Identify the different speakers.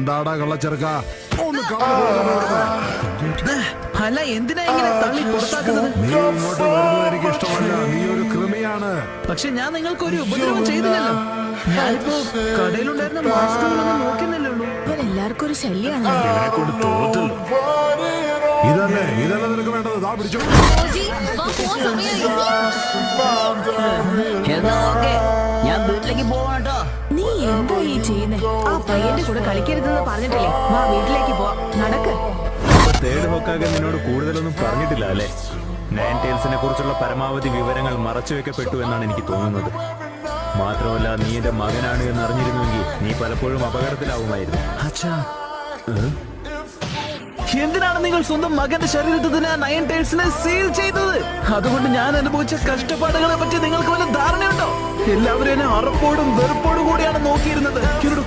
Speaker 1: എന്താടാ കള്ളച്ചെറുക്ക ഒന്ന്
Speaker 2: അല്ല എന്തിനാ ഇങ്ങനെ തള്ളി പുറത്താക്കുന്നത്?
Speaker 1: നീ ഇങ്ങോട്ട് വരുന്നത് എനിക്ക് ഇഷ്ടമല്ല. നീ ഒരു കൃമിയാണ്.
Speaker 2: പക്ഷെ ഞാൻ നിങ്ങൾക്ക് ഒരു ഉപദ്രവം ചെയ്തില്ലല്ലോ. ഞാനിപ്പോ കടയിലുണ്ടായിരുന്ന മാസ്കുകളൊന്നും നോക്കുന്നില്ലല്ലോ.
Speaker 3: എല്ലാവർക്കും ഒരു ശല്യാണ്.
Speaker 1: ഇതല്ലേ നിനക്ക് വേണ്ടത്. ദാ പിടിച്ചോ.
Speaker 4: ഞാൻ വീട്ടിലേക്ക് പോവാട്ടോ.
Speaker 3: നീ എന്താ ഈ ചെയ്യുന്നേ? ആ പയ്യന്റെ കൂടെ കളിക്കരുതെന്ന് പറഞ്ഞിട്ടില്ലേ? വാ വീട്ടിലേക്ക് പോ. നടക്ക്.
Speaker 5: തേർഡ് ഹോക്കാകെ നിന്നോട് കൂടുതലൊന്നും പറഞ്ഞിട്ടില്ല അല്ലേ? നയൻ ടൈൽസിനെ കുറിച്ചുള്ള പരമാവധി വിവരങ്ങൾ മറച്ചുവെക്കപ്പെട്ടു എന്നാണ് എനിക്ക് തോന്നുന്നത്. മാത്രമല്ല നീ എന്റെ മകനാണ് എന്ന് അറിഞ്ഞിരുന്നുവെങ്കിൽ നീ പലപ്പോഴും അപകടത്തിലാവുമായിരുന്നു.
Speaker 2: എന്തിനാണ് നിങ്ങൾ സ്വന്തം മകന്റെ ശരീരത്തിൽ തന്നെ നയൻ ടൈൽസിനെ സീൽ ചെയ്തത്? അതുകൊണ്ട് ഞാൻ അനുഭവിച്ച കഷ്ടപ്പാടുകളെ പറ്റി നിങ്ങൾക്ക് വല്ല ധാരണയുണ്ടോ? എല്ലാവരും എന്നെ അറപ്പോടും വെറുപ്പോടും കൂടിയാണ് നോക്കിയിരുന്നത്. എന്നോട്